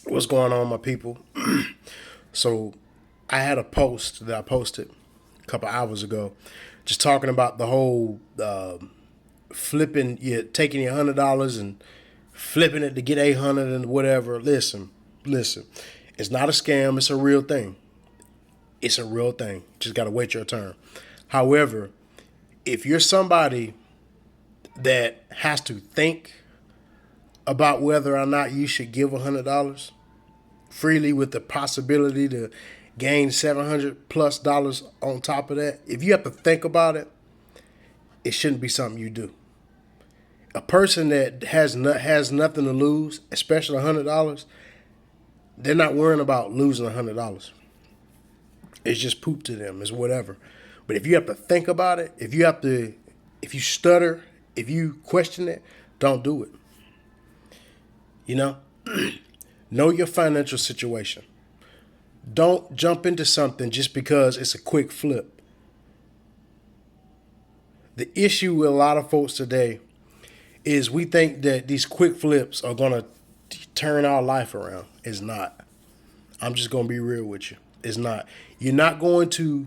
What's going on, my people? So, I had a post that I posted a couple hours ago, just talking about the whole flipping, taking your $100 and flipping it to get 800 and whatever. Listen, it's not a scam. It's a real thing. It's a real thing. Just gotta wait your turn. However, if you're somebody that has to think about whether or not you should give $100 freely with the possibility to gain $700+ on top of that, if you have to think about it, it shouldn't be something you do. A person that has nothing to lose, especially $100, they're not worrying about losing $100. It's just poop to them. It's whatever. But if you have to think about it, if you stutter, if you question it, don't do it. You know, know your financial situation. Don't jump into something just because it's a quick flip. The issue with a lot of folks today is we think that these quick flips are going to turn our life around. It's not. I'm just going to be real with you. It's not. You're not going to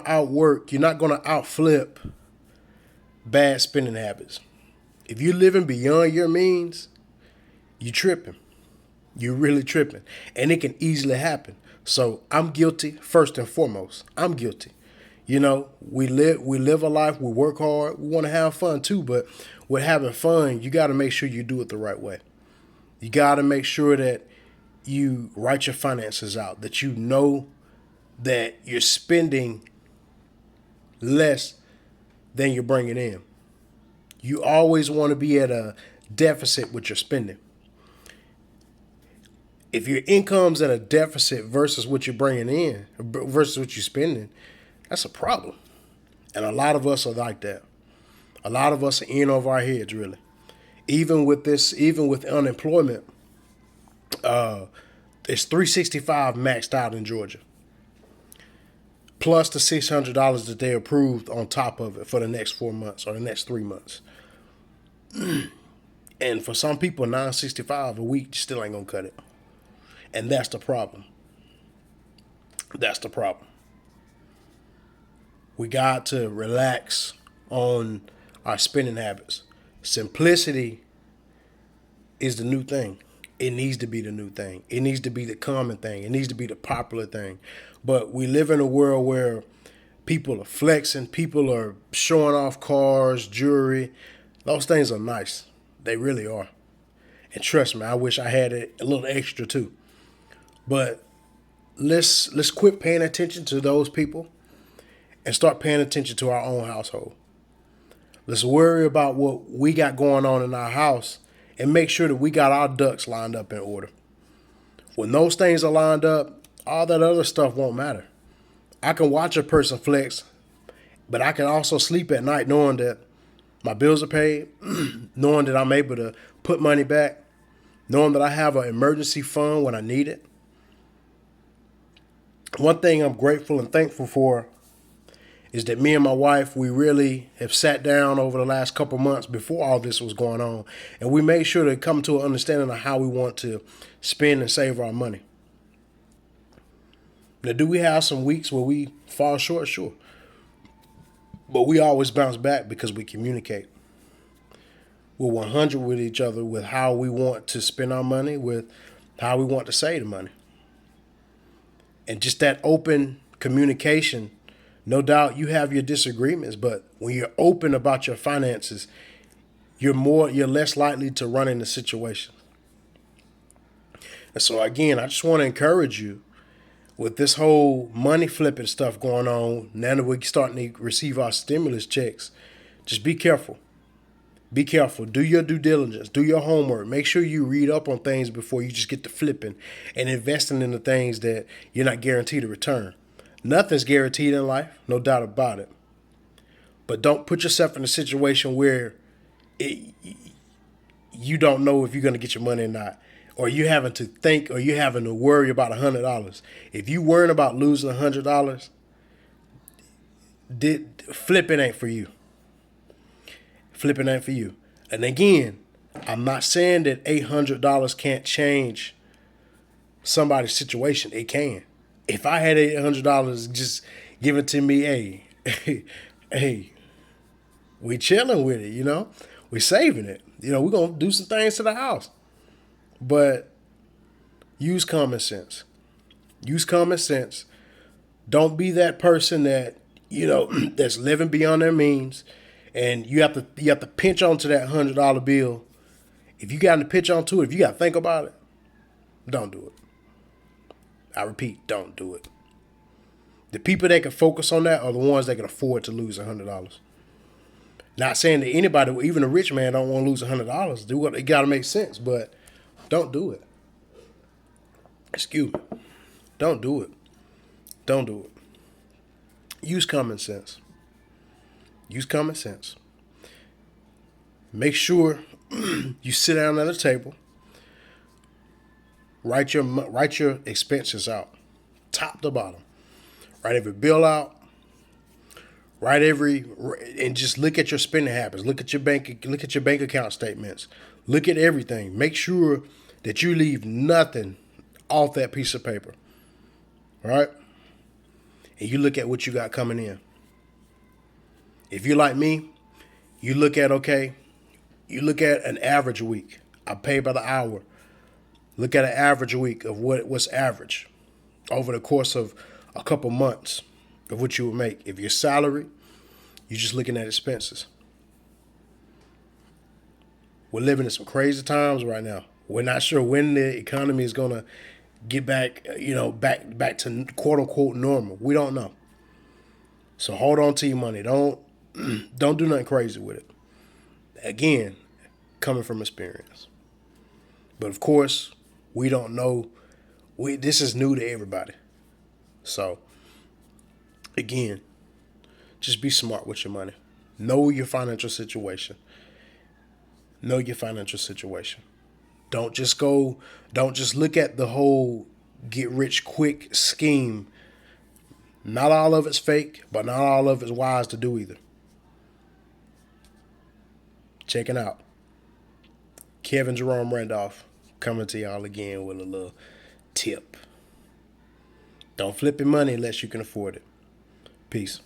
outwork, you're not going to outflip bad spending habits. If you're living beyond your means, you tripping. You're really tripping. And it can easily happen. So I'm guilty first and foremost. I'm guilty. You know, we live a life, we work hard, we want to have fun too, but with having fun, you got to make sure you do it the right way. You got to make sure that you write your finances out, that you know that you're spending less than you're bringing in. You always want to be at a deficit with your spending. If your income's at a deficit versus what you're bringing in, versus what you're spending, that's a problem. And a lot of us are like that. A lot of us are in over our heads, really. Even with unemployment, it's 365 maxed out in Georgia, plus the $600 that they approved on top of it for the next 4 months or the next 3 months. And for some people, 965 a week still ain't gonna cut it. And that's the problem. That's the problem. We got to relax on our spending habits. Simplicity is the new thing. It needs to be the new thing. It needs to be the common thing. It needs to be the popular thing. But we live in a world where people are flexing, people are showing off cars, jewelry. Those things are nice. They really are. And trust me, I wish I had it a little extra too. But let's quit paying attention to those people and start paying attention to our own household. Let's worry about what we got going on in our house and make sure that we got our ducks lined up in order. When those things are lined up, all that other stuff won't matter. I can watch a person flex, but I can also sleep at night knowing that my bills are paid, knowing that I'm able to put money back, knowing that I have an emergency fund when I need it. One thing I'm grateful and thankful for is that me and my wife, we really have sat down over the last couple months before all this was going on, and we made sure to come to an understanding of how we want to spend and save our money. Now, do we have some weeks where we fall short? Sure. But we always bounce back because we communicate. We're 100 with each other with how we want to spend our money, with how we want to save the money. And just that open communication. No doubt you have your disagreements, but when you're open about your finances, you're less likely to run into situations. And so again, I just want to encourage you with this whole money flipping stuff going on. Now that we're starting to receive our stimulus checks, just be careful. Be careful. Do your due diligence. Do your homework. Make sure you read up on things before you just get to flipping and investing in the things that you're not guaranteed a return. Nothing's guaranteed in life, no doubt about it. But don't put yourself in a situation where you don't know if you're going to get your money or not. Or you having to think, or you having to worry about $100. If you worrying about losing $100, flipping ain't for you. Flipping ain't for you. And again, I'm not saying that $800 can't change somebody's situation. It can. If I had $800 just given to me, hey, hey, we chilling with it, we saving it. We're gonna do some things to the house. But use common sense. Use common sense. Don't be that person that, that's living beyond their means, and you have to pinch onto that $100 bill. If you got to pinch onto it, if you got to think about it, don't do it. I repeat, don't do it. The people that can focus on that are the ones that can afford to lose $100. Not saying that anybody, even a rich man, don't want to lose $100. Do what it got to make sense, but don't do it. Excuse me. Don't do it. Don't do it. Use common sense. Use common sense. Make sure you sit down at a table. Write your expenses out, top to bottom. Write every bill out. And just look at your spending habits. Look at your bank account statements. Look at everything. Make sure that you leave nothing off that piece of paper. All right? And you look at what you got coming in. If you're like me, you look at an average week. I pay by the hour. Look at an average week of what's average over the course of a couple months of what you would make. If your salary, you're just looking at expenses. We're living in some crazy times right now. We're not sure when the economy is going to get back to quote unquote normal. We don't know. So hold on to your money. Don't do nothing crazy with it. Again, coming from experience. But of course, we don't know. This is new to everybody. So again, just be smart with your money. Know your financial situation. Know your financial situation. Don't just look at the whole get rich quick scheme. Not all of it's fake, but not all of it's wise to do either. Check it out. Kevin Jerome Randolph coming to y'all again with a little tip. Don't flip your money unless you can afford it. Peace.